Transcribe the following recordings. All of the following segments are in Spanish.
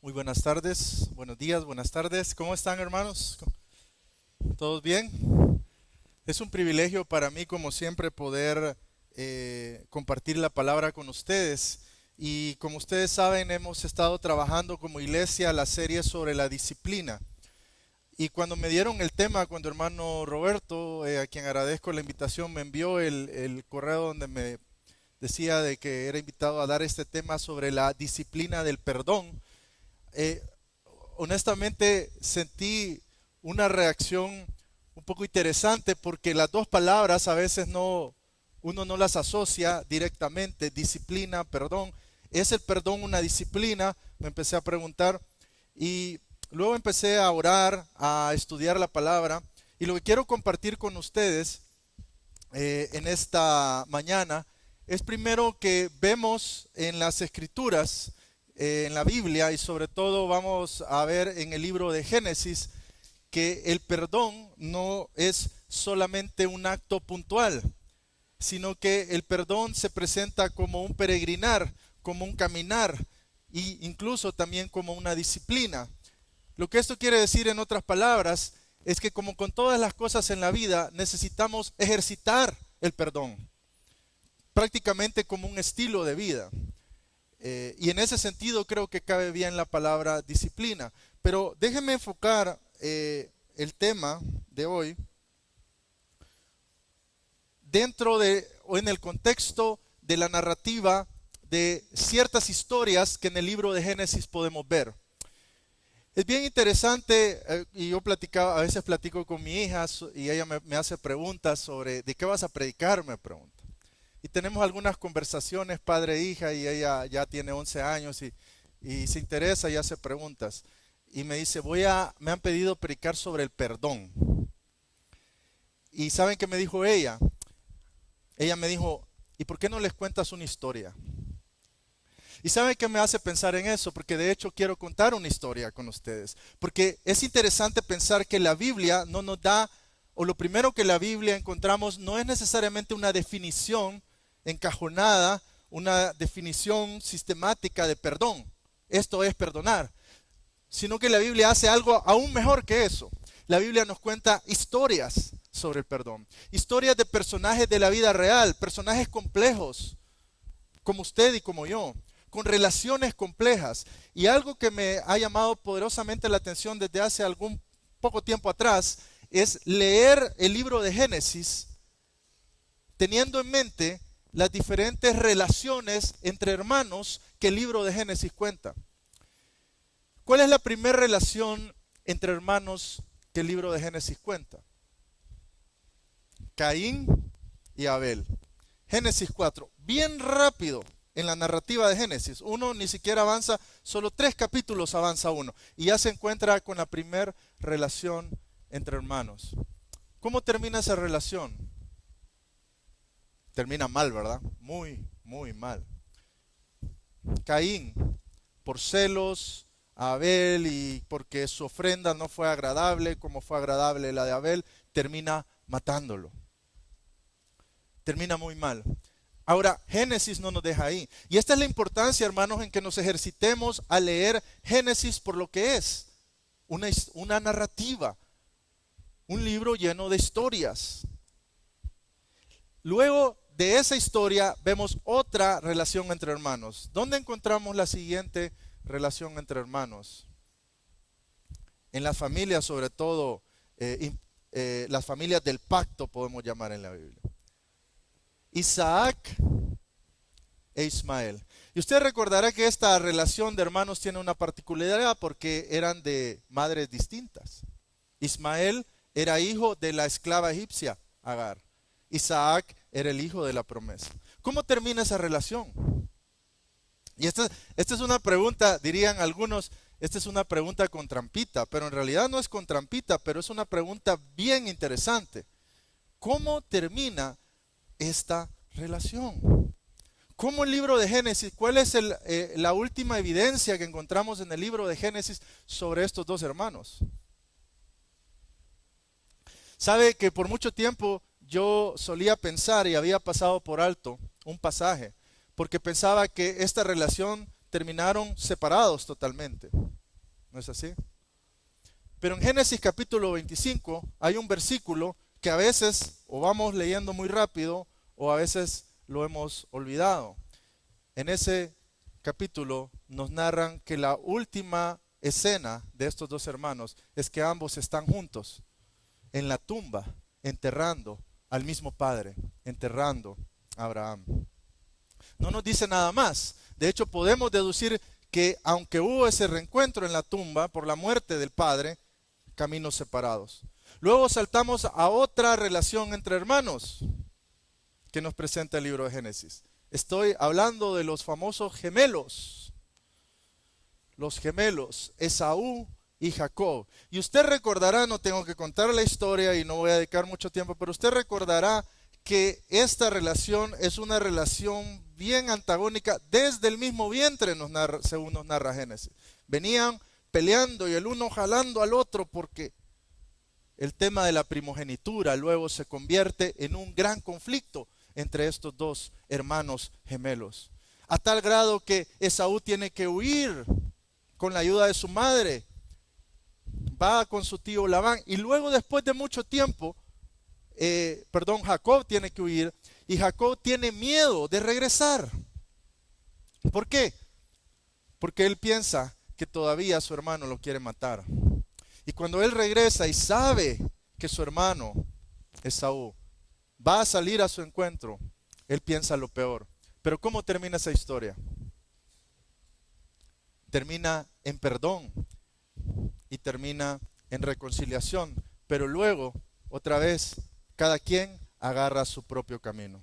Muy buenas tardes, buenos días, buenas tardes. ¿Cómo están, hermanos? ¿Todos bien? Es un privilegio para mí, como siempre, poder compartir la palabra con ustedes. Y como ustedes saben, hemos estado trabajando como iglesia la serie sobre la disciplina. Y cuando me dieron el tema, cuando hermano Roberto, a quien agradezco la invitación, me envió el correo donde me decía de que era invitado a dar este tema sobre la disciplina del perdón. eh, Honestamente sentí una reacción un poco interesante porque las dos palabras a veces uno no las asocia directamente, disciplina, perdón. ¿Es el perdón una disciplina? Me empecé a preguntar y luego empecé a orar, a estudiar la palabra y lo que quiero compartir con ustedes en esta mañana es primero que vemos en las escrituras, en la Biblia y sobre todo vamos a ver en el libro de Génesis que el perdón no es solamente un acto puntual, sino que el perdón se presenta como un peregrinar, como un caminar e incluso también como una disciplina. Lo que esto quiere decir en otras palabras es que como con todas las cosas en la vida necesitamos ejercitar el perdón, prácticamente como un estilo de vida. Y en ese sentido creo que cabe bien la palabra disciplina. Pero déjenme enfocar el tema de hoy dentro de o en el contexto de la narrativa de ciertas historias que en el libro de Génesis podemos ver. Es bien interesante y yo platicaba, a veces platico con mi hija y ella me hace preguntas sobre ¿de qué vas a predicar? Me pregunta. Y tenemos algunas conversaciones padre e hija y ella ya tiene 11 años y se interesa y hace preguntas. Y me dice, me han pedido predicar sobre el perdón. Y ¿saben qué me dijo ella? Ella me dijo, ¿y por qué no les cuentas una historia? ¿Y saben qué me hace pensar en eso? Porque de hecho quiero contar una historia con ustedes. Porque es interesante pensar que la Biblia no nos da, o lo primero que la Biblia encontramos no es necesariamente una definición encajonada, una definición sistemática de perdón. Esto es perdonar. Sino que la Biblia hace algo aún mejor que eso. La Biblia nos cuenta historias sobre el perdón. Historias de personajes de la vida real, personajes complejos, como usted y como yo, con relaciones complejas. Y algo que me ha llamado poderosamente la atención desde hace algún poco tiempo atrás es leer el libro de Génesis teniendo en mente las diferentes relaciones entre hermanos que el libro de Génesis cuenta. ¿Cuál es la primera relación entre hermanos que el libro de Génesis cuenta? Caín y Abel. Génesis 4. Bien rápido en la narrativa de Génesis. Uno ni siquiera avanza, solo 3 capítulos avanza uno. Y ya se encuentra con la primera relación entre hermanos. ¿Cómo termina esa relación? Termina mal, ¿verdad? Muy, muy mal. Caín, por celos a Abel y porque su ofrenda no fue agradable como fue agradable la de Abel, termina matándolo. Termina muy mal. Ahora, Génesis no nos deja ahí. Y esta es la importancia, hermanos, en que nos ejercitemos a leer Génesis por lo que es. Una narrativa. Un libro lleno de historias. Luego de esa historia vemos otra relación entre hermanos. ¿Dónde encontramos la siguiente relación entre hermanos? En las familias, sobre todo, las familias del pacto podemos llamar en la Biblia. Isaac e Ismael. Y usted recordará que esta relación de hermanos tiene una particularidad porque eran de madres distintas. Ismael era hijo de la esclava egipcia, Agar. Isaac era el hijo de la promesa. ¿Cómo termina esa relación? Y esta es una pregunta, dirían algunos, esta es una pregunta con trampita, pero en realidad no es con trampita, pero es una pregunta bien interesante. ¿Cómo termina esta relación? ¿Cómo el libro de Génesis? ¿Cuál es la última evidencia que encontramos en el libro de Génesis sobre estos dos hermanos? Sabe que por mucho tiempo yo solía pensar y había pasado por alto un pasaje, porque pensaba que esta relación terminaron separados totalmente. ¿No es así? Pero en Génesis capítulo 25 hay un versículo que a veces o vamos leyendo muy rápido o a veces lo hemos olvidado. En ese capítulo nos narran que la última escena de estos dos hermanos es que ambos están juntos en la tumba, enterrando al mismo padre, enterrando a Abraham. No nos dice nada más. De hecho, podemos deducir que aunque hubo ese reencuentro en la tumba por la muerte del padre, caminos separados. Luego saltamos a otra relación entre hermanos que nos presenta el libro de Génesis. Estoy hablando de los famosos gemelos. Los gemelos, Esaú y Jacob. Y usted recordará, no tengo que contar la historia y no voy a dedicar mucho tiempo, pero usted recordará que esta relación es una relación bien antagónica desde el mismo vientre, según nos narra Génesis. Venían peleando y el uno jalando al otro porque el tema de la primogenitura luego se convierte en un gran conflicto entre estos dos hermanos gemelos. A tal grado que Esaú tiene que huir con la ayuda de su madre. Va con su tío Labán y luego después de mucho tiempo, Jacob tiene que huir y Jacob tiene miedo de regresar. ¿Por qué? Porque él piensa que todavía su hermano lo quiere matar. Y cuando él regresa y sabe que su hermano Esaú va a salir a su encuentro, él piensa lo peor. Pero ¿cómo termina esa historia? Termina en perdón y termina en reconciliación, pero luego, otra vez, cada quien agarra su propio camino.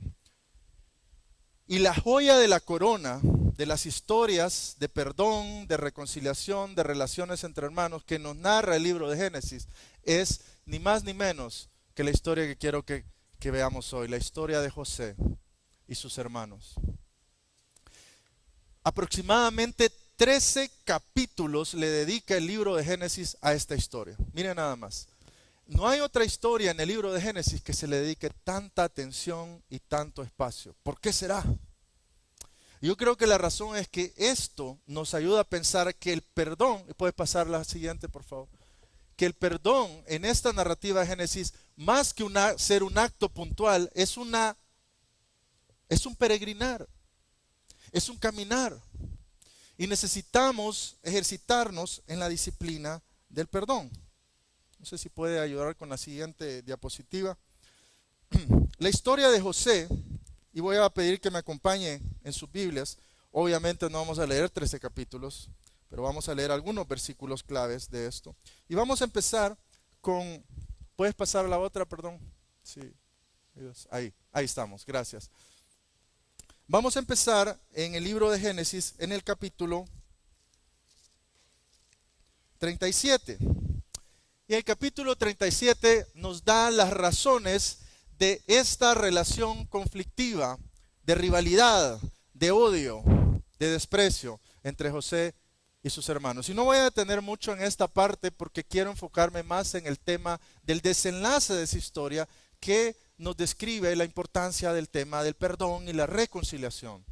Y la joya de la corona de las historias de perdón, de reconciliación, de relaciones entre hermanos que nos narra el libro de Génesis es ni más ni menos que la historia que quiero que veamos hoy, la historia de José y sus hermanos. Aproximadamente 13 capítulos le dedica el libro de Génesis a esta historia. Miren nada más. No hay otra historia en el libro de Génesis que se le dedique tanta atención y tanto espacio. ¿Por qué será? Yo creo que la razón es que esto nos ayuda a pensar que el perdón, ¿puedes pasar la siguiente por favor? Que el perdón en esta narrativa de Génesis, más que ser un acto puntual, es un peregrinar, es un caminar. Y necesitamos ejercitarnos en la disciplina del perdón. No sé si puede ayudar con la siguiente diapositiva. La historia de José, y voy a pedir que me acompañe en sus Biblias. Obviamente no vamos a leer 13 capítulos, pero vamos a leer algunos versículos claves de esto. Y vamos a empezar con, ¿puedes pasar la otra, perdón? Sí, ahí estamos, gracias. Vamos a empezar en el libro de Génesis, en el capítulo 37. Y el capítulo 37 nos da las razones de esta relación conflictiva, de rivalidad, de odio, de desprecio entre José y sus hermanos. Y no voy a detener mucho en esta parte porque quiero enfocarme más en el tema del desenlace de esa historia que nos describe la importancia del tema del perdón y la reconciliación.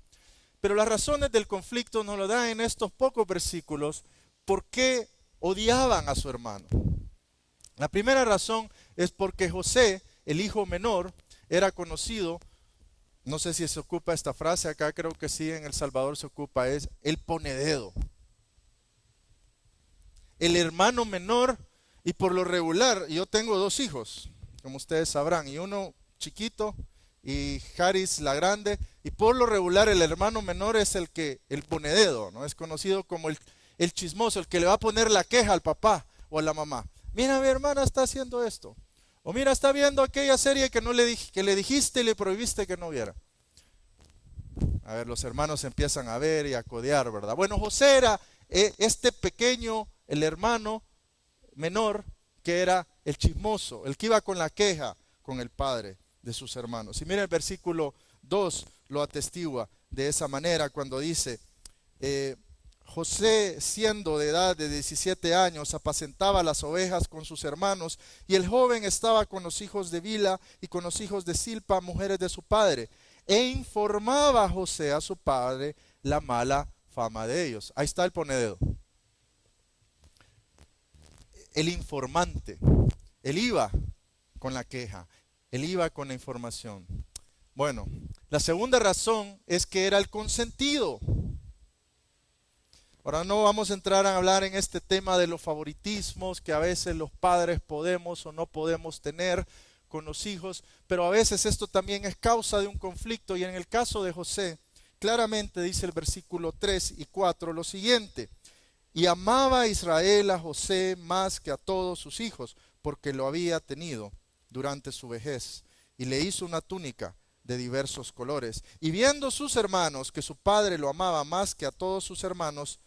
Pero las razones del conflicto nos lo dan en estos pocos versículos. ¿Por qué odiaban a su hermano? La primera razón es porque José, el hijo menor, era conocido, no sé si se ocupa esta frase, acá creo que sí, en El Salvador se ocupa, es el ponededo. El hermano menor, y por lo regular, yo tengo dos hijos, como ustedes sabrán, y uno chiquito y Haris la grande, y por lo regular el hermano menor es el ponededo, ¿no? Es conocido como el chismoso, el que le va a poner la queja al papá o a la mamá. Mira, mi hermana está haciendo esto. O mira, está viendo aquella serie que le dijiste y le prohibiste que no viera. A ver, los hermanos empiezan a ver y a codear, ¿verdad? Bueno, José era este pequeño, el hermano menor, que era el chismoso, el que iba con la queja con el padre de sus hermanos. Y mira el versículo 2 lo atestigua de esa manera cuando dice, José, siendo de edad de 17 años, apacentaba las ovejas con sus hermanos, y el joven estaba con los hijos de Bila y con los hijos de Silpa, mujeres de su padre, e informaba a José a su padre la mala fama de ellos. Ahí está el ponededo. El informante. Él iba con la queja. Él iba con la información. Bueno, la segunda razón es que era el consentido. Ahora no vamos a entrar a hablar en este tema de los favoritismos que a veces los padres podemos o no podemos tener con los hijos, pero a veces esto también es causa de un conflicto, y en el caso de José, claramente dice el versículo 3 y 4 lo siguiente: y amaba a Israel a José más que a todos sus hijos, porque lo había tenido durante su vejez, y le hizo una túnica de diversos colores. Y viendo sus hermanos que su padre lo amaba más que a todos sus hermanos,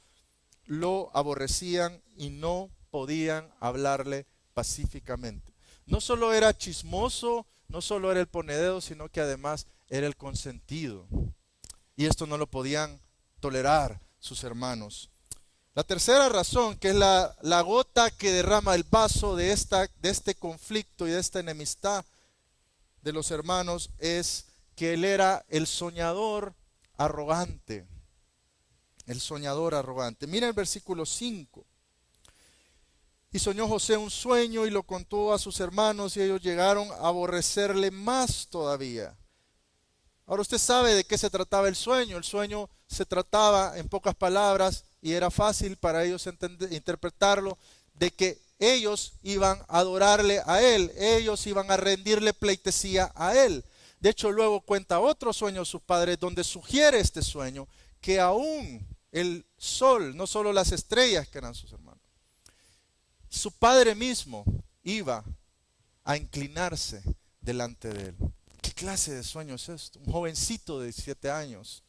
lo aborrecían y no podían hablarle pacíficamente. No solo era chismoso, no solo era el ponededo, sino que además era el consentido. Y esto no lo podían tolerar sus hermanos. La tercera razón, que es la gota que derrama el vaso de este conflicto y de esta enemistad de los hermanos, es que él era el soñador arrogante. El soñador arrogante. Mira el versículo 5. Y soñó José un sueño y lo contó a sus hermanos, y ellos llegaron a aborrecerle más todavía. Ahora usted sabe de qué se trataba el sueño. El sueño se trataba, en pocas palabras, y era fácil para ellos interpretarlo, de que ellos iban a adorarle a él, ellos iban a rendirle pleitesía a él. De hecho, luego cuenta otro sueño sus padres, donde sugiere este sueño, que aún el sol, no solo las estrellas que eran sus hermanos, su padre mismo iba a inclinarse delante de él. ¿Qué clase de sueño es esto? Un jovencito de 17 años,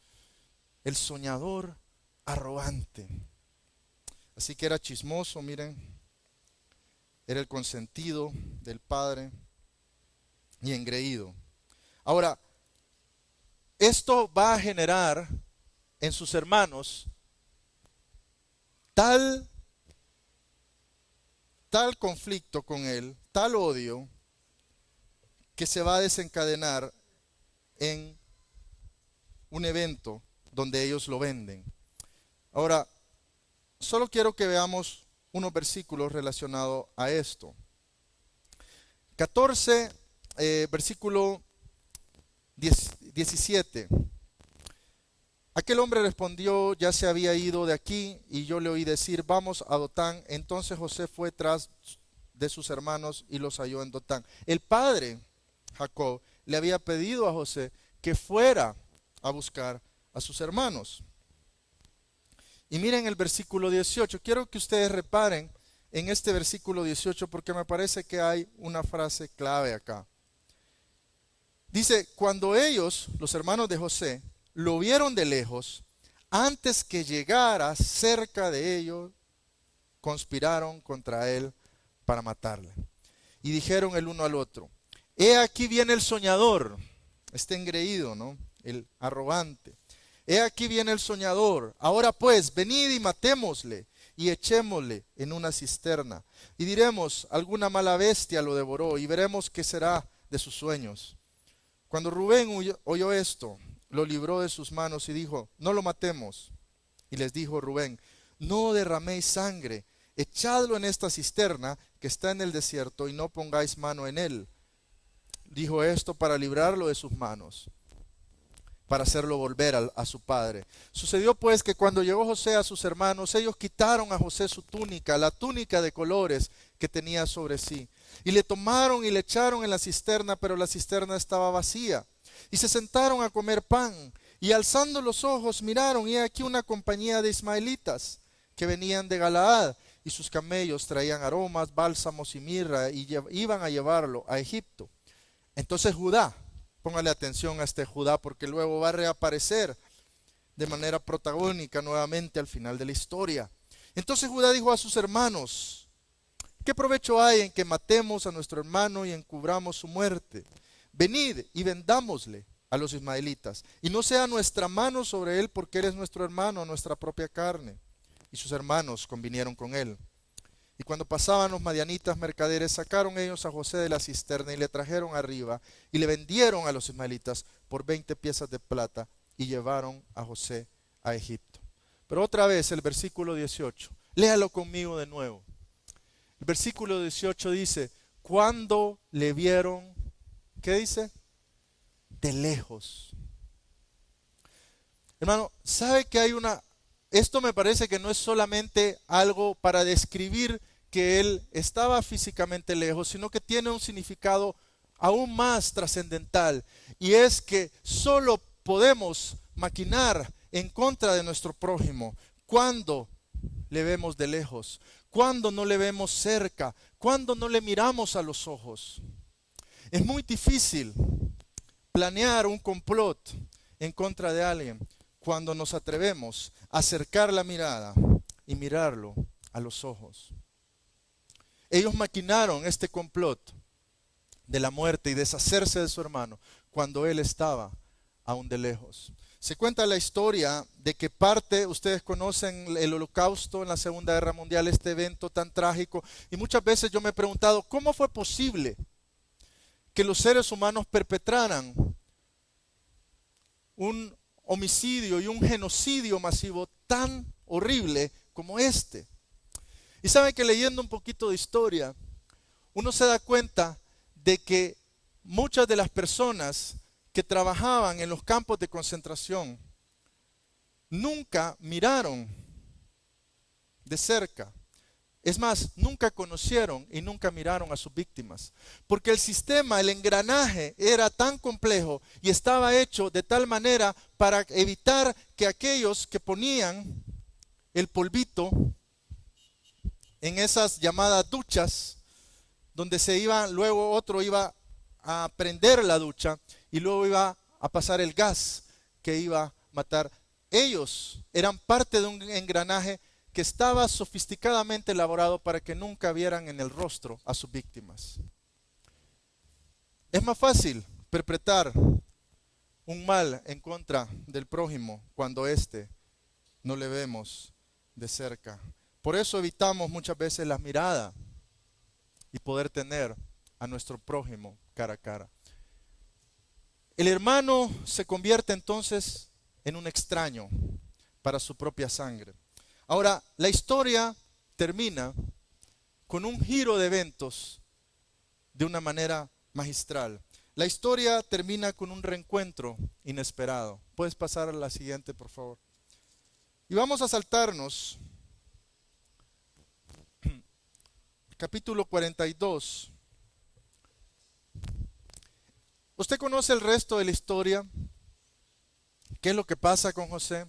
el soñador arrogante. Así que era chismoso, miren, era el consentido del padre y engreído. Ahora, esto va a generar en sus hermanos tal conflicto con él, tal odio, que se va a desencadenar en un evento donde ellos lo venden. Ahora, solo quiero que veamos unos versículos relacionados a esto. 14, versículo 17. Aquel hombre respondió: ya se había ido de aquí, y yo le oí decir: vamos a Dotán. Entonces José fue tras de sus hermanos y los halló en Dotán. El padre, Jacob, le había pedido a José que fuera a buscar a sus hermanos. Y miren el versículo 18. Quiero que ustedes reparen en este versículo 18, porque me parece que hay una frase clave acá. Dice: cuando ellos, los hermanos de José, lo vieron de lejos, antes que llegara cerca de ellos, conspiraron contra él para matarle. Y dijeron el uno al otro: he aquí viene el soñador, este engreído, ¿no? El arrogante. He aquí viene el soñador. Ahora pues, venid y matémosle y echémosle en una cisterna. Y diremos: alguna mala bestia lo devoró, y veremos qué será de sus sueños. Cuando Rubén oyó esto, lo libró de sus manos y dijo: no lo matemos. Y les dijo Rubén: no derraméis sangre, echadlo en esta cisterna que está en el desierto, y no pongáis mano en él. Dijo esto para librarlo de sus manos, para hacerlo volver a su padre. Sucedió pues que cuando llegó José a sus hermanos, ellos quitaron a José su túnica, la túnica de colores que tenía sobre sí, y le tomaron y le echaron en la cisterna, pero la cisterna estaba vacía. Y se sentaron a comer pan, y alzando los ojos miraron, y aquí una compañía de ismaelitas que venían de Galaad, y sus camellos traían aromas, bálsamos y mirra, y iban a llevarlo a Egipto. Entonces Judá, póngale atención a este Judá, porque luego va a reaparecer de manera protagónica nuevamente al final de la historia. Entonces Judá dijo a sus hermanos: ¿qué provecho hay en que matemos a nuestro hermano y encubramos su muerte? Venid y vendámosle a los ismaelitas, y no sea nuestra mano sobre él, porque él es nuestro hermano, nuestra propia carne. Y sus hermanos convinieron con él. Y cuando pasaban los madianitas mercaderes, sacaron ellos a José de la cisterna y le trajeron arriba, y le vendieron a los ismaelitas por 20 piezas de plata, y llevaron a José a Egipto. Pero otra vez el versículo 18. Léalo conmigo de nuevo. El versículo 18 dice, cuando le vieron, ¿qué dice? De lejos. Hermano, ¿sabe que hay esto me parece que no es solamente algo para describir que él estaba físicamente lejos, sino que tiene un significado aún más trascendental. Y es que solo podemos maquinar en contra de nuestro prójimo cuando le vemos de lejos, cuando no le vemos cerca, cuando no le miramos a los ojos. Es muy difícil planear un complot en contra de alguien cuando nos atrevemos a acercar la mirada y mirarlo a los ojos. Ellos maquinaron este complot de la muerte y deshacerse de su hermano cuando él estaba aún de lejos. Se cuenta la historia de que ustedes conocen el Holocausto en la Segunda Guerra Mundial, este evento tan trágico, y muchas veces yo me he preguntado, ¿cómo fue posible que los seres humanos perpetraran un homicidio y un genocidio masivo tan horrible como este? Y saben que leyendo un poquito de historia, uno se da cuenta de que muchas de las personas que trabajaban en los campos de concentración nunca miraron de cerca. Es más, nunca conocieron y nunca miraron a sus víctimas. Porque el sistema, el engranaje era tan complejo y estaba hecho de tal manera para evitar que aquellos que ponían el polvito en esas llamadas duchas, donde luego otro iba a prender la ducha y luego iba a pasar el gas que iba a matar. Ellos eran parte de un engranaje que estaba sofisticadamente elaborado para que nunca vieran en el rostro a sus víctimas. Es más fácil perpetrar un mal en contra del prójimo cuando no le vemos de cerca. Por eso evitamos muchas veces la mirada y poder tener a nuestro prójimo cara a cara. El hermano se convierte entonces en un extraño para su propia sangre. Ahora, la historia termina con un giro de eventos de una manera magistral. La historia termina con un reencuentro inesperado. Puedes pasar a la siguiente, por favor. Y vamos a saltarnos capítulo 42. ¿Usted conoce el resto de la historia? ¿Qué es lo que pasa con José?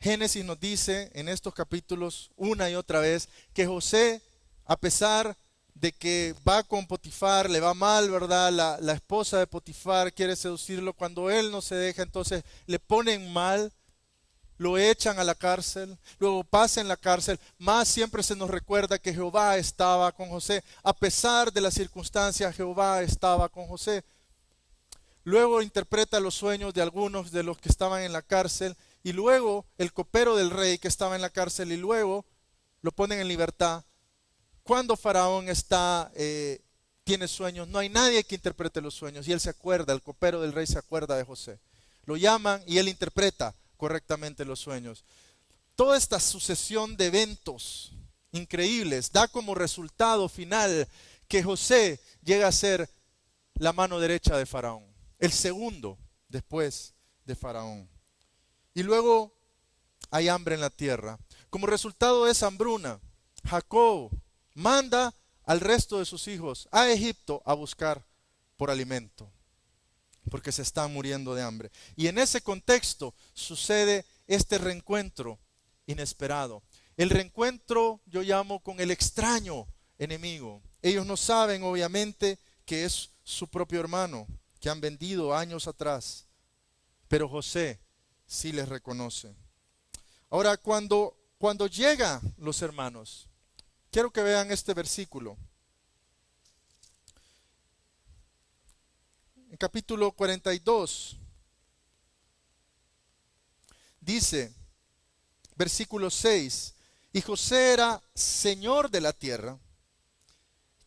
Génesis nos dice en estos capítulos una y otra vez que José, a pesar de que va con Potifar, le va mal, ¿verdad? La esposa de Potifar quiere seducirlo. Cuando él no se deja, entonces le ponen mal, lo echan a la cárcel, luego pasa en la cárcel. Más siempre se nos recuerda que Jehová estaba con José. A pesar de las circunstancias, Jehová estaba con José. Luego interpreta los sueños de algunos de los que estaban en la cárcel, y luego el copero del rey que estaba en la cárcel, y luego lo ponen en libertad. Cuando Faraón tiene sueños, no hay nadie que interprete los sueños, y él se acuerda, el copero del rey se acuerda de José. Lo llaman y él interpreta correctamente los sueños. Toda esta sucesión de eventos increíbles da como resultado final que José llega a ser la mano derecha de Faraón, el segundo después de Faraón. Y luego hay hambre en la tierra. Como resultado de esa hambruna, Jacob manda al resto de sus hijos a Egipto a buscar por alimento, porque se están muriendo de hambre. Y en ese contexto sucede este reencuentro inesperado. El reencuentro yo llamo con el extraño enemigo. Ellos no saben obviamente que es su propio hermano que han vendido años atrás, pero José sí les reconoce. Ahora, cuando llegan los hermanos, quiero que vean este versículo. En capítulo 42, dice, versículo 6, y José era señor de la tierra,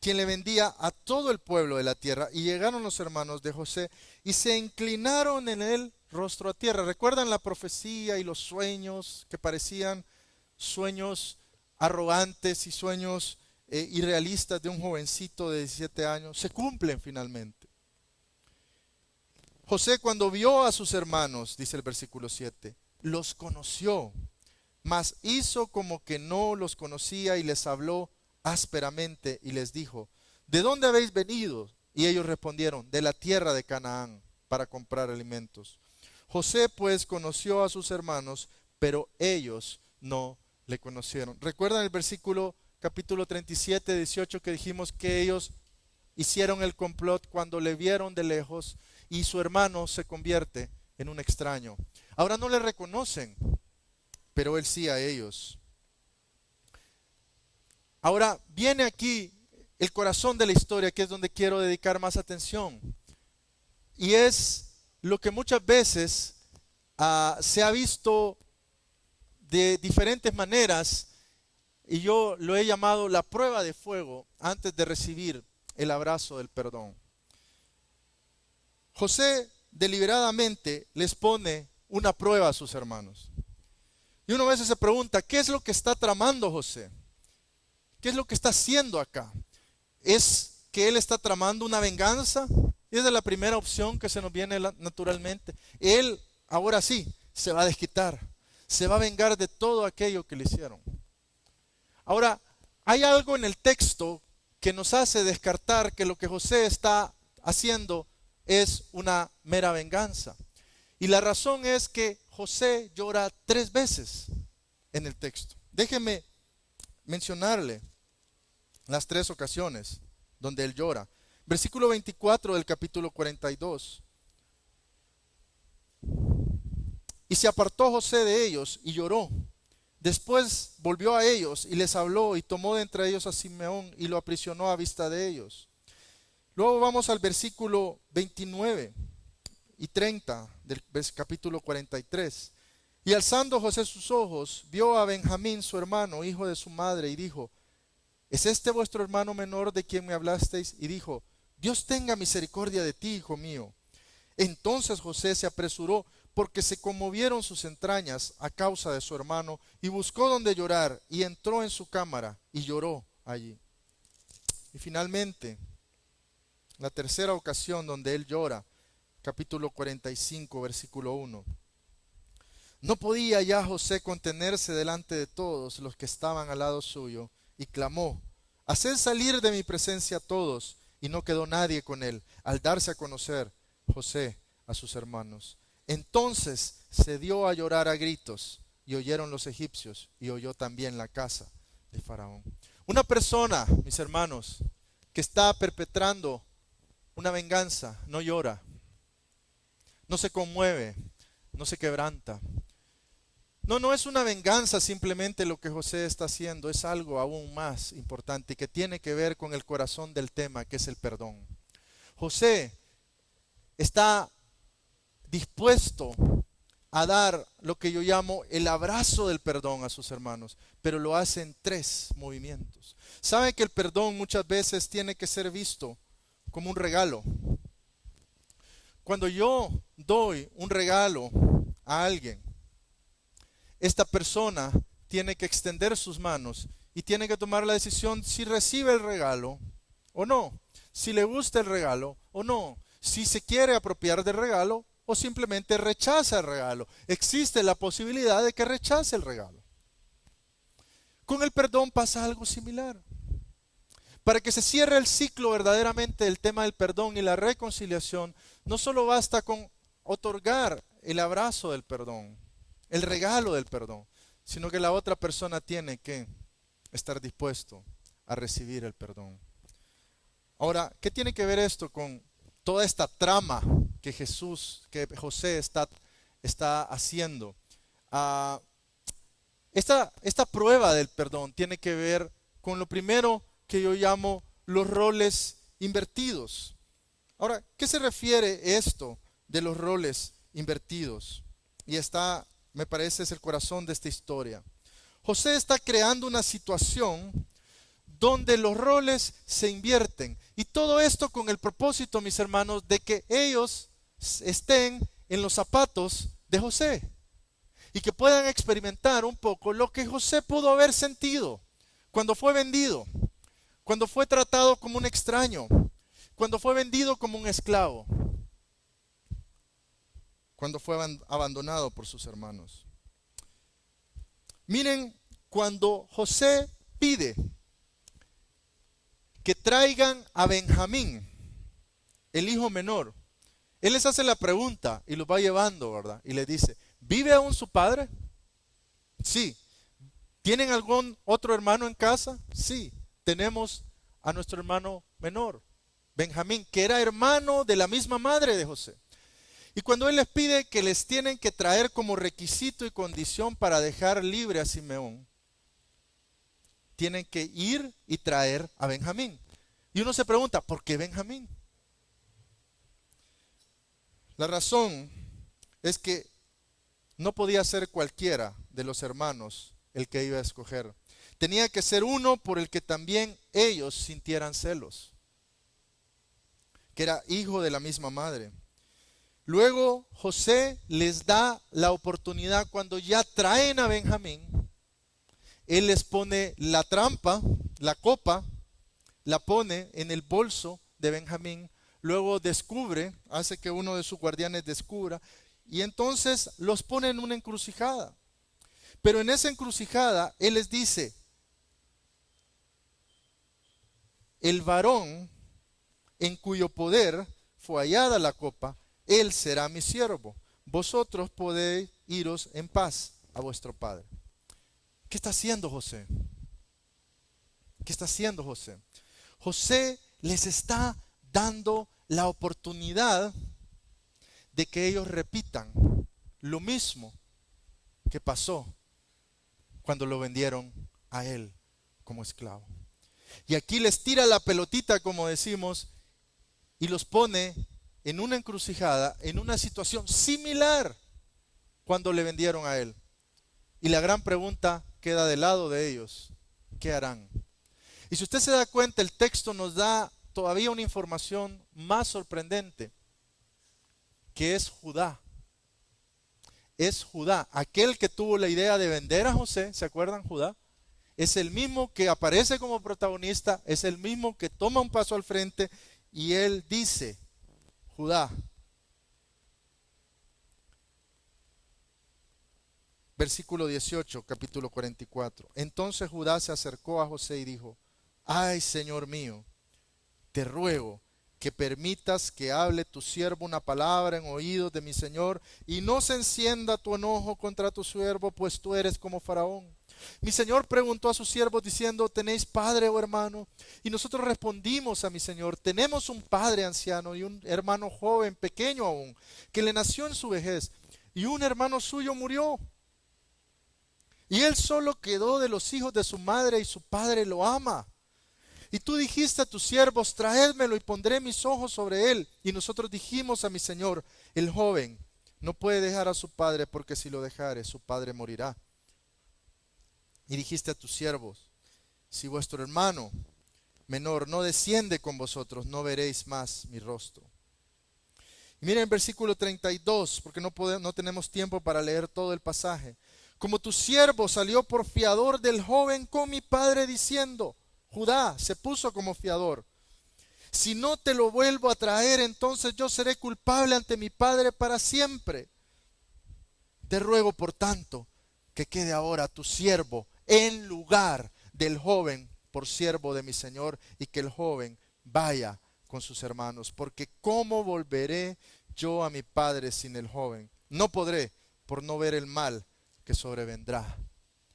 quien le vendía a todo el pueblo de la tierra. Y llegaron los hermanos de José y se inclinaron en el rostro a tierra. ¿Recuerdan la profecía y los sueños que parecían sueños arrogantes y sueños irrealistas de un jovencito de 17 años? Se cumplen finalmente. José, cuando vio a sus hermanos, dice el versículo 7, los conoció, mas hizo como que no los conocía y les habló ásperamente y les dijo: ¿de dónde habéis venido? Y ellos respondieron: de la tierra de Canaán, para comprar alimentos. José pues conoció a sus hermanos, pero ellos no le conocieron. ¿Recuerdan el versículo capítulo 37, 18 que dijimos que ellos hicieron el complot cuando le vieron de lejos y su hermano se convierte en un extraño? Ahora no le reconocen, pero él sí a ellos. Ahora viene aquí el corazón de la historia, que es donde quiero dedicar más atención. Y es lo que muchas veces se ha visto de diferentes maneras, y yo lo he llamado la prueba de fuego antes de recibir el abrazo del perdón. José deliberadamente les pone una prueba a sus hermanos. Y uno a veces se pregunta, ¿qué es lo que está tramando José? ¿Qué es lo que está haciendo acá? ¿Es que él está tramando una venganza? Y esa es la primera opción que se nos viene naturalmente. Él, ahora sí, se va a desquitar. Se va a vengar de todo aquello que le hicieron. Ahora, hay algo en el texto que nos hace descartar que lo que José está haciendo es una mera venganza. Y la razón es que José llora 3 veces en el texto. Déjeme mencionarle las 3 ocasiones donde él llora. Versículo 24 del capítulo 42. Y se apartó José de ellos y lloró. Después volvió a ellos y les habló y tomó de entre ellos a Simeón y lo aprisionó a vista de ellos. Luego vamos al versículo 29 y 30 del capítulo 43. Y alzando José sus ojos, vio a Benjamín su hermano, hijo de su madre, y dijo: ¿es este vuestro hermano menor de quien me hablasteis? Y dijo: Dios tenga misericordia de ti, hijo mío. Entonces José se apresuró, porque se conmovieron sus entrañas a causa de su hermano, y buscó donde llorar, y entró en su cámara, y lloró allí. Y finalmente, la tercera ocasión donde él llora, capítulo 45, versículo 1. No podía ya José contenerse delante de todos los que estaban al lado suyo, y clamó: haced salir de mi presencia a todos. Y no quedó nadie con él, al darse a conocer José a sus hermanos. Entonces se dio a llorar a gritos, y oyeron los egipcios, y oyó también la casa de Faraón. Una persona, mis hermanos, que está perpetrando una venganza, no llora, no se conmueve, no se quebranta. No es una venganza simplemente lo que José está haciendo, es algo aún más importante que tiene que ver con el corazón del tema, que es el perdón. José está dispuesto a dar lo que yo llamo el abrazo del perdón a sus hermanos, pero lo hace en 3 movimientos. ¿Sabe que el perdón muchas veces tiene que ser visto como un regalo? Cuando yo doy un regalo a alguien, esta persona tiene que extender sus manos y tiene que tomar la decisión si recibe el regalo o no, si le gusta el regalo o no, si se quiere apropiar del regalo o simplemente rechaza el regalo. Existe la posibilidad de que rechace el regalo. Con el perdón pasa algo similar. Para que se cierre el ciclo verdaderamente del tema del perdón y la reconciliación, no solo basta con otorgar el abrazo del perdón, el regalo del perdón, sino que la otra persona tiene que estar dispuesto a recibir el perdón. Ahora, ¿qué tiene que ver esto con toda esta trama que José está haciendo? Esta prueba del perdón tiene que ver con lo primero que yo llamo los roles invertidos. Ahora, ¿qué se refiere esto de los roles invertidos? Y me parece, es el corazón de esta historia. José está creando una situación donde los roles se invierten. Y todo esto con el propósito, mis hermanos, de que ellos estén en los zapatos de José y que puedan experimentar un poco lo que José pudo haber sentido cuando fue vendido, cuando fue tratado como un extraño, cuando fue vendido como un esclavo, cuando fue abandonado por sus hermanos. Miren, cuando José pide que traigan a Benjamín, el hijo menor, él les hace la pregunta y los va llevando, ¿verdad? Y les dice, ¿vive aún su padre? Sí. ¿Tienen algún otro hermano en casa? Sí. Tenemos a nuestro hermano menor, Benjamín, que era hermano de la misma madre de José. Y cuando él les pide que les tienen que traer como requisito y condición para dejar libre a Simeón, tienen que ir y traer a Benjamín. Y uno se pregunta, ¿por qué Benjamín? La razón es que no podía ser cualquiera de los hermanos el que iba a escoger. Tenía que ser uno por el que también ellos sintieran celos, que era hijo de la misma madre. Luego José les da la oportunidad cuando ya traen a Benjamín. Él les pone la trampa, la copa, la pone en el bolso de Benjamín. Luego hace que uno de sus guardianes descubra. Y entonces los pone en una encrucijada. Pero en esa encrucijada él les dice, el varón en cuyo poder fue hallada la copa, él será mi siervo. Vosotros podéis iros en paz a vuestro padre. ¿Qué está haciendo José? ¿Qué está haciendo José? José les está dando la oportunidad de que ellos repitan lo mismo que pasó cuando lo vendieron a él como esclavo. Y aquí les tira la pelotita, como decimos, y los pone en una encrucijada, en una situación similar cuando le vendieron a él. Y la gran pregunta queda del lado de ellos: ¿qué harán? Y si usted se da cuenta, el texto nos da todavía una información más sorprendente, que es Judá. Es Judá, aquel que tuvo la idea de vender a José. ¿Se acuerdan? Judá es el mismo que aparece como protagonista, es el mismo que toma un paso al frente y él dice, Judá, versículo 18, capítulo 44. Entonces Judá se acercó a José y dijo, ay, Señor mío, te ruego que permitas que hable tu siervo una palabra en oídos de mi Señor, y no se encienda tu enojo contra tu siervo, pues tú eres como Faraón. Mi Señor preguntó a sus siervos diciendo, ¿tenéis padre o hermano? Y nosotros respondimos a mi Señor, tenemos un padre anciano y un hermano joven, pequeño aún, que le nació en su vejez, y un hermano suyo murió. Y él solo quedó de los hijos de su madre y su padre lo ama. Y tú dijiste a tus siervos, traédmelo y pondré mis ojos sobre él. Y nosotros dijimos a mi Señor, el joven no puede dejar a su padre, porque si lo dejare, su padre morirá. Y dijiste a tus siervos, si vuestro hermano menor no desciende con vosotros, no veréis más mi rostro. Y miren el versículo 32, porque no tenemos tiempo para leer todo el pasaje. Como tu siervo salió por fiador del joven con mi padre, diciendo, Judá se puso como fiador. Si no te lo vuelvo a traer, entonces yo seré culpable ante mi padre para siempre. Te ruego, por tanto, que quede ahora tu siervo en lugar del joven por siervo de mi Señor, y que el joven vaya con sus hermanos. Porque ¿cómo volveré yo a mi padre sin el joven? No podré, por no ver el mal que sobrevendrá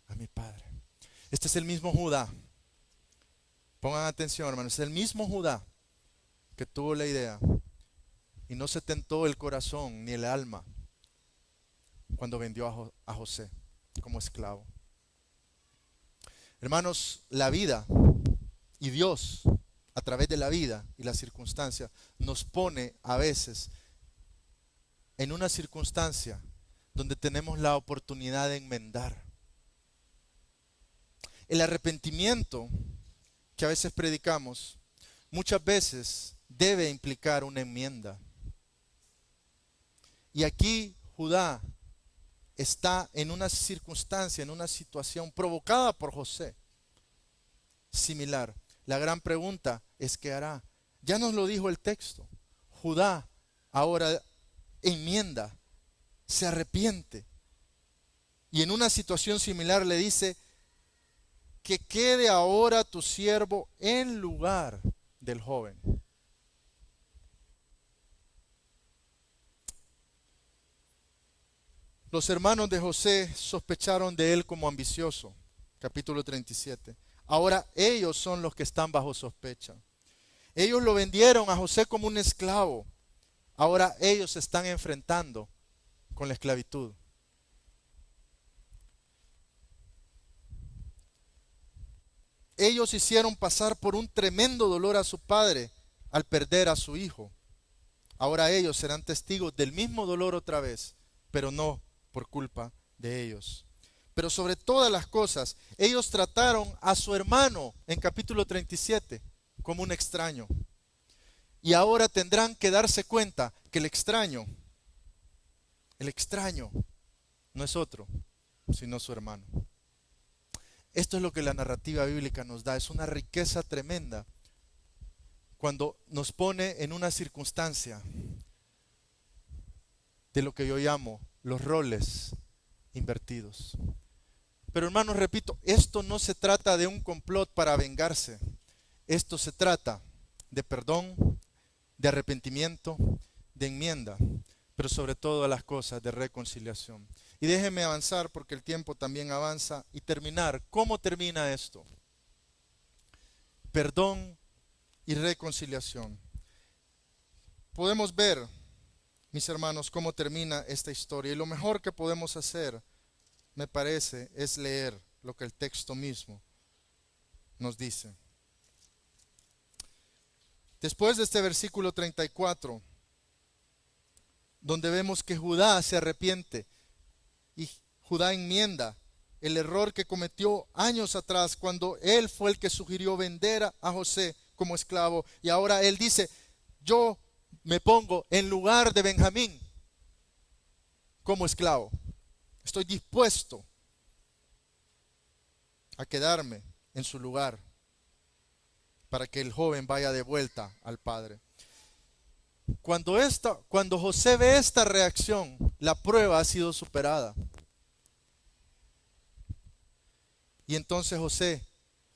a mi padre. Este es el mismo Judá. Pongan atención, hermanos, es el mismo Judá que tuvo la idea y no se tentó el corazón ni el alma cuando vendió a José como esclavo. Hermanos, la vida y Dios, a través de la vida y la circunstancia, nos pone a veces en una circunstancia donde tenemos la oportunidad de enmendar. El arrepentimiento que a veces predicamos, muchas veces debe implicar una enmienda. Y aquí Judá está en una circunstancia, en una situación provocada por José, similar. La gran pregunta es: ¿qué hará? Ya nos lo dijo el texto. Judá ahora enmienda, se arrepiente. Y en una situación similar le dice: que quede ahora tu siervo en lugar del joven. Los hermanos de José sospecharon de él como ambicioso. Capítulo 37. Ahora ellos son los que están bajo sospecha. Ellos lo vendieron a José como un esclavo. Ahora ellos se están enfrentando con la esclavitud. Ellos hicieron pasar por un tremendo dolor a su padre al perder a su hijo. Ahora ellos serán testigos del mismo dolor otra vez, pero no por culpa de ellos. Pero sobre todas las cosas, ellos trataron a su hermano en capítulo 37 como un extraño. Y ahora tendrán que darse cuenta que el extraño no es otro, sino su hermano. Esto es lo que la narrativa bíblica nos da. Es una riqueza tremenda cuando nos pone en una circunstancia de lo que yo llamo los roles invertidos. Pero hermanos, repito, esto no se trata de un complot para vengarse. Esto se trata de perdón, de arrepentimiento, de enmienda, pero sobre todas las cosas de reconciliación. Y déjenme avanzar porque el tiempo también avanza y terminar. ¿Cómo termina esto? Perdón y reconciliación. Podemos ver, mis hermanos, cómo termina esta historia. Y lo mejor que podemos hacer, me parece, es leer lo que el texto mismo nos dice. Después de este versículo 34, donde vemos que Judá se arrepiente y Judá enmienda el error que cometió años atrás cuando él fue el que sugirió vender a José como esclavo, y ahora él dice: yo me pongo en lugar de Benjamín como esclavo. Estoy dispuesto a quedarme en su lugar para que el joven vaya de vuelta al padre. Cuando José ve esta reacción, la prueba ha sido superada. Y entonces José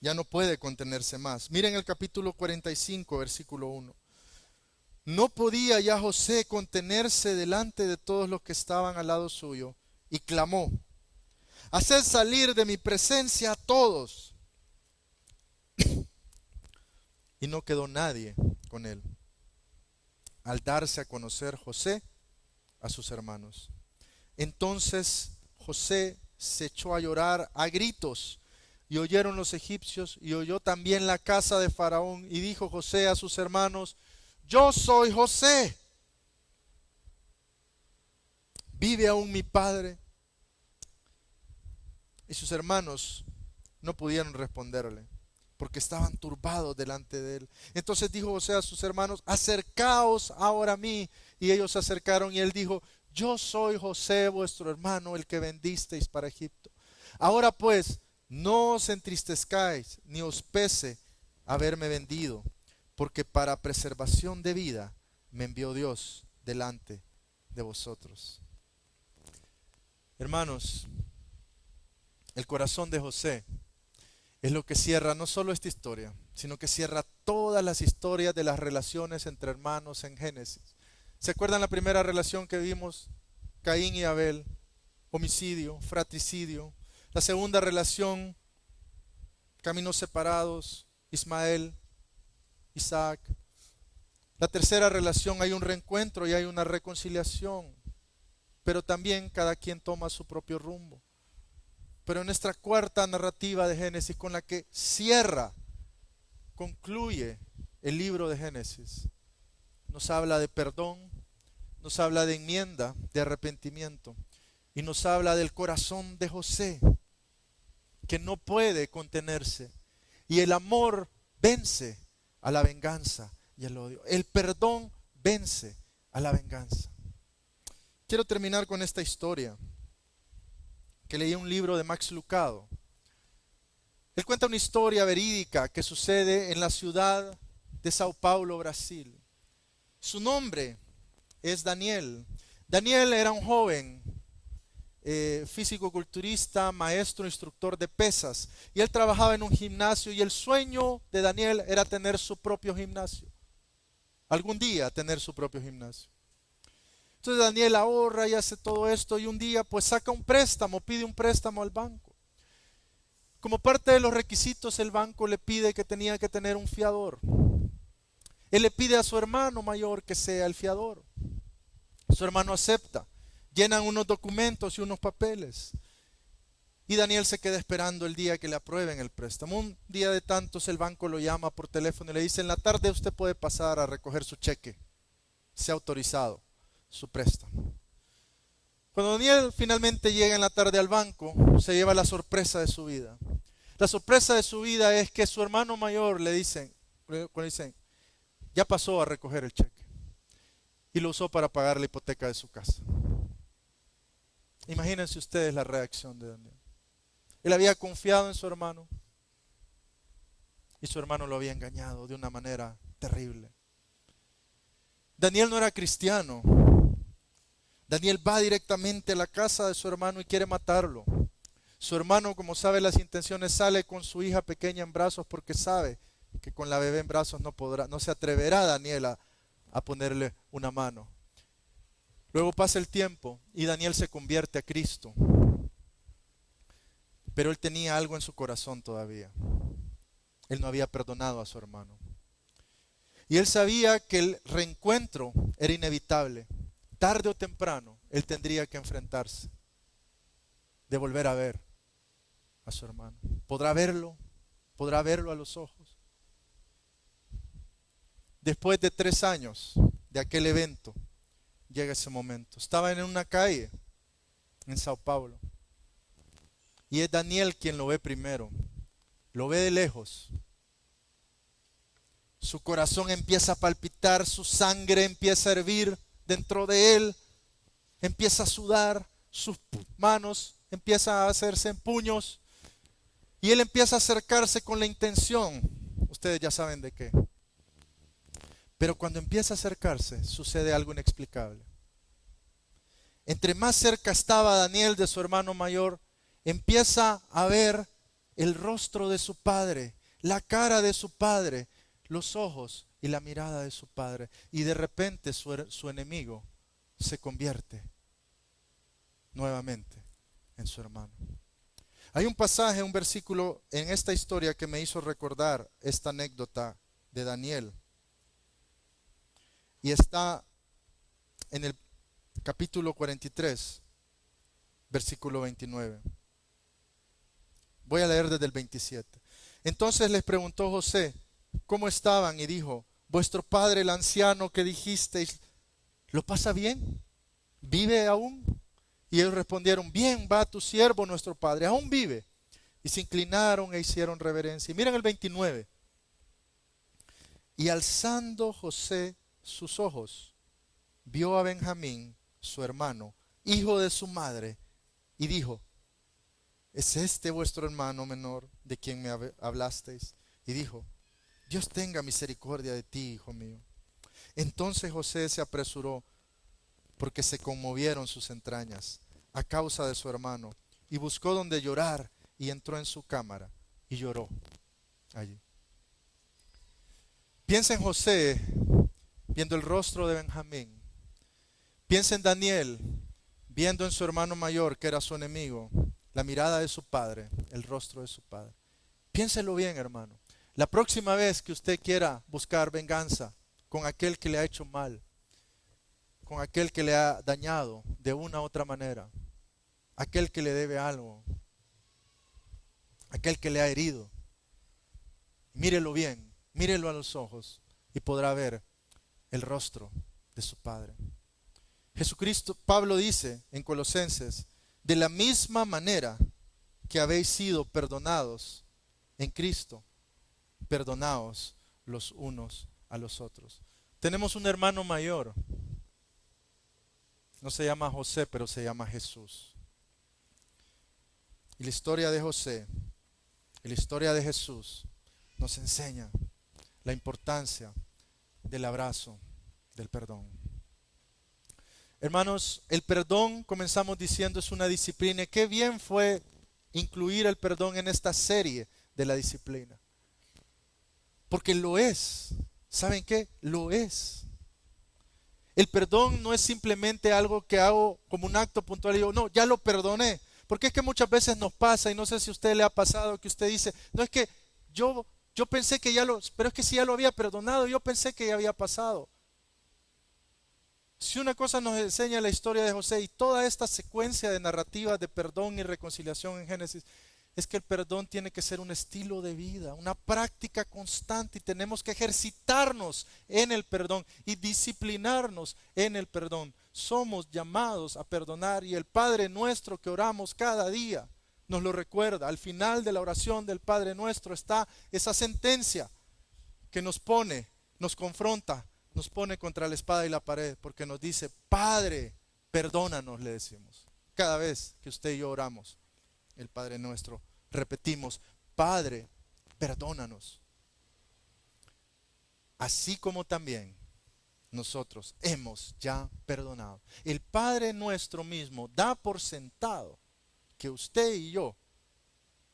ya no puede contenerse más. Miren el capítulo 45, versículo 1. No podía ya José contenerse delante de todos los que estaban al lado suyo, y clamó: haced salir de mi presencia a todos. Y no quedó nadie con él, al darse a conocer José a sus hermanos. Entonces José se echó a llorar a gritos, y oyeron los egipcios, y oyó también la casa de Faraón. Y dijo José a sus hermanos: yo soy José. ¿Vive aún mi padre? Y sus hermanos no pudieron responderle, porque estaban turbados delante de él. Entonces dijo José a sus hermanos: acercaos ahora a mí. Y ellos se acercaron, y él dijo: yo soy José, vuestro hermano, el que vendisteis para Egipto. Ahora pues, no os entristezcáis, ni os pese haberme vendido, porque para preservación de vida me envió Dios delante de vosotros. Hermanos, el corazón de José es lo que cierra no solo esta historia, sino que cierra todas las historias de las relaciones entre hermanos en Génesis. ¿Se acuerdan la primera relación que vimos? Caín y Abel, homicidio, fratricidio. La segunda relación, caminos separados, Ismael, Isaac. La tercera relación, hay un reencuentro y hay una reconciliación, pero también cada quien toma su propio rumbo. Pero en nuestra cuarta narrativa de Génesis, con la que concluye el libro de Génesis, nos habla de perdón, nos habla de enmienda, de arrepentimiento, y nos habla del corazón de José, que no puede contenerse, y el amor vence a la venganza y el odio. El perdón vence a la venganza. Quiero terminar con esta historia que leí en un libro de Max Lucado. Él cuenta una historia verídica que sucede en la ciudad de Sao Paulo, Brasil. Su nombre es Daniel. Daniel era un joven físico-culturista, maestro, instructor de pesas. Y él trabajaba en un gimnasio y el sueño de Daniel era tener su propio gimnasio. Algún día tener su propio gimnasio. Entonces Daniel ahorra y hace todo esto y un día pues saca un préstamo, pide un préstamo al banco. Como parte de los requisitos el banco le pide que tenía que tener un fiador. Él le pide a su hermano mayor que sea el fiador. Su hermano acepta. Llenan unos documentos y unos papeles. Y Daniel se queda esperando el día que le aprueben el préstamo. Un día de tantos el banco lo llama por teléfono y le dice: en la tarde usted puede pasar a recoger su cheque. Se ha autorizado su préstamo. Cuando Daniel finalmente llega en la tarde al banco, se lleva la sorpresa de su vida. La sorpresa de su vida es que su hermano mayor le dicen, ya pasó a recoger el cheque. Y lo usó para pagar la hipoteca de su casa. Imagínense ustedes la reacción de Daniel. Él había confiado en su hermano y su hermano lo había engañado de una manera terrible. Daniel no era cristiano. Daniel va directamente a la casa de su hermano y quiere matarlo. Su hermano, como sabe las intenciones, sale con su hija pequeña en brazos porque sabe que con la bebé en brazos no se atreverá Daniel a ponerle una mano. Luego pasa el tiempo y Daniel se convierte a Cristo. Pero él tenía algo en su corazón todavía. Él no había perdonado a su hermano. Y él sabía que el reencuentro era inevitable. Tarde o temprano, él tendría que enfrentarse, de volver a ver a su hermano. ¿Podrá verlo a los ojos? Después de 3 años de aquel evento, llega ese momento. Estaba en una calle en Sao Paulo. Y es Daniel quien lo ve primero. Lo ve de lejos. Su corazón empieza a palpitar, su sangre empieza a hervir dentro de él. Empieza a sudar, sus manos empiezan a hacerse en puños. Y él empieza a acercarse con la intención, ustedes ya saben de qué. Pero cuando empieza a acercarse, sucede algo inexplicable. Entre más cerca estaba Daniel de su hermano mayor, empieza a ver el rostro de su padre, la cara de su padre, los ojos y la mirada de su padre. Y de repente su enemigo se convierte nuevamente en su hermano. Hay un pasaje, un versículo en esta historia que me hizo recordar esta anécdota de Daniel. Y está en el capítulo 43, versículo 29. Voy a leer desde el 27. Entonces les preguntó José, ¿cómo estaban? Y dijo, vuestro padre, el anciano que dijisteis, ¿lo pasa bien? ¿Vive aún? Y ellos respondieron, bien, va tu siervo nuestro padre, aún vive. Y se inclinaron e hicieron reverencia. Y miren el 29. Y alzando José sus ojos, vio a Benjamín, su hermano, hijo de su madre, y dijo, ¿es este vuestro hermano menor de quien me hablasteis? Y dijo, Dios tenga misericordia de ti, hijo mío. Entonces José se apresuró, porque se conmovieron sus entrañas a causa de su hermano, y buscó donde llorar, y entró en su cámara, y lloró allí. Piensa en José, viendo el rostro de Benjamín. Piensa en Daniel, viendo en su hermano mayor, que era su enemigo, la mirada de su padre, el rostro de su padre. Piénselo bien, hermano. La próxima vez que usted quiera buscar venganza con aquel que le ha hecho mal, con aquel que le ha dañado de una u otra manera, aquel que le debe algo, aquel que le ha herido, mírelo bien, mírelo a los ojos y podrá ver el rostro de su Padre. Jesucristo, Pablo dice en Colosenses, de la misma manera que habéis sido perdonados en Cristo, perdonaos los unos a los otros. Tenemos un hermano mayor, no se llama José, pero se llama Jesús. Y la historia de José y la historia de Jesús nos enseña la importancia del abrazo, del perdón. Hermanos, el perdón, comenzamos diciendo, es una disciplina. Qué bien fue incluir el perdón en esta serie de la disciplina. Porque lo es. ¿Saben qué? Lo es. El perdón no es simplemente algo que hago como un acto puntual y digo, no, ya lo perdoné. Porque es que muchas veces nos pasa, y no sé si a usted le ha pasado, que usted dice, no es que yo pensé que pero es que si ya lo había perdonado, yo pensé que ya había pasado. Si una cosa nos enseña la historia de José y toda esta secuencia de narrativas de perdón y reconciliación en Génesis, es que el perdón tiene que ser un estilo de vida, una práctica constante, y tenemos que ejercitarnos en el perdón y disciplinarnos en el perdón. Somos llamados a perdonar, y el Padre Nuestro que oramos cada día nos lo recuerda. Al final de la oración del Padre Nuestro está esa sentencia que nos confronta, nos pone contra la espada y la pared, porque nos dice, Padre, perdónanos, le decimos. Cada vez que usted y yo oramos el Padre Nuestro, repetimos, Padre, perdónanos. Así como también nosotros hemos ya perdonado. El Padre Nuestro mismo da por sentado que usted y yo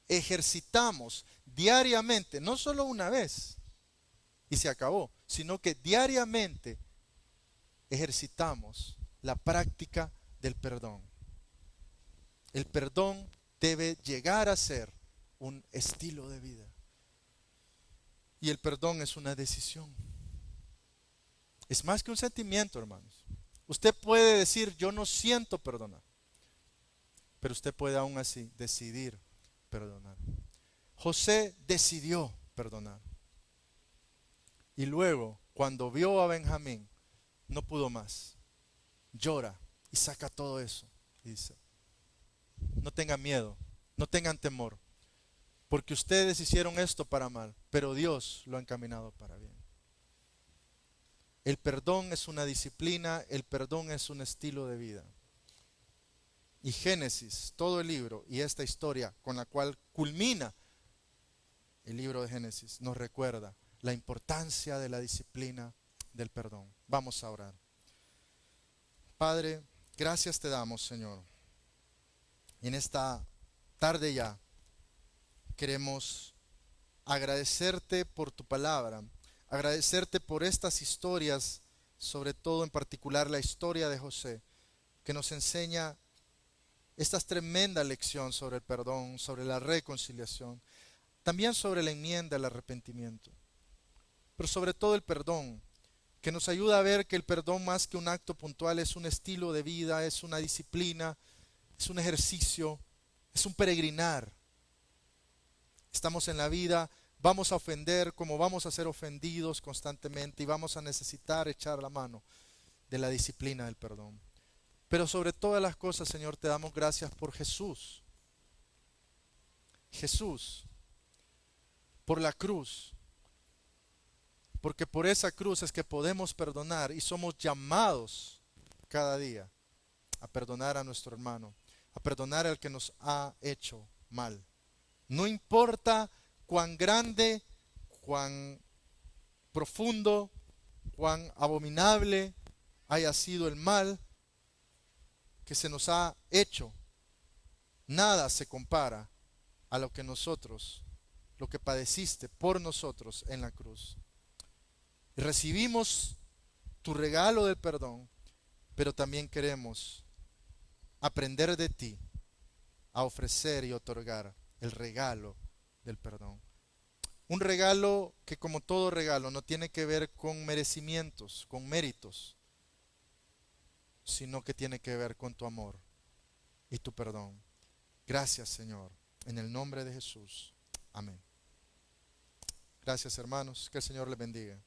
ejercitamos diariamente, no solo una vez y se acabó, sino que diariamente ejercitamos la práctica del perdón. El perdón debe llegar a ser un estilo de vida. Y el perdón es una decisión. Es más que un sentimiento, hermanos. Usted puede decir, yo no siento perdonar, pero usted puede aún así decidir perdonar. José decidió perdonar. Y luego, cuando vio a Benjamín, no pudo más. Llora y saca todo eso. Y dice, no tengan miedo, no tengan temor, porque ustedes hicieron esto para mal, pero Dios lo ha encaminado para bien. El perdón es una disciplina, el perdón es un estilo de vida. Y Génesis, todo el libro y esta historia con la cual culmina el libro de Génesis, nos recuerda la importancia de la disciplina del perdón. Vamos a orar. Padre, gracias te damos, Señor. Y en esta tarde ya queremos agradecerte por tu palabra, agradecerte por estas historias, sobre todo en particular la historia de José, que nos enseña esta tremenda lección sobre el perdón, sobre la reconciliación, también sobre la enmienda, el arrepentimiento, pero sobre todo el perdón, que nos ayuda a ver que el perdón, más que un acto puntual, es un estilo de vida, es una disciplina, es un ejercicio, es un peregrinar. Estamos en la vida, vamos a ofender como vamos a ser ofendidos constantemente, y vamos a necesitar echar la mano de la disciplina del perdón. Pero sobre todas las cosas, Señor, te damos gracias por Jesús. Jesús, por la cruz. Porque por esa cruz es que podemos perdonar, y somos llamados cada día a perdonar a nuestro hermano, a perdonar al que nos ha hecho mal. No importa cuán grande, cuán profundo, cuán abominable haya sido el mal que se nos ha hecho, nada se compara a lo que padeciste por nosotros en la cruz. Y recibimos tu regalo del perdón, pero también queremos aprender de ti a ofrecer y otorgar el regalo del perdón. Un regalo que, como todo regalo, no tiene que ver con merecimientos, con méritos, sino que tiene que ver con tu amor y tu perdón. Gracias, Señor, en el nombre de Jesús. Amén. Gracias, hermanos. Que el Señor les bendiga.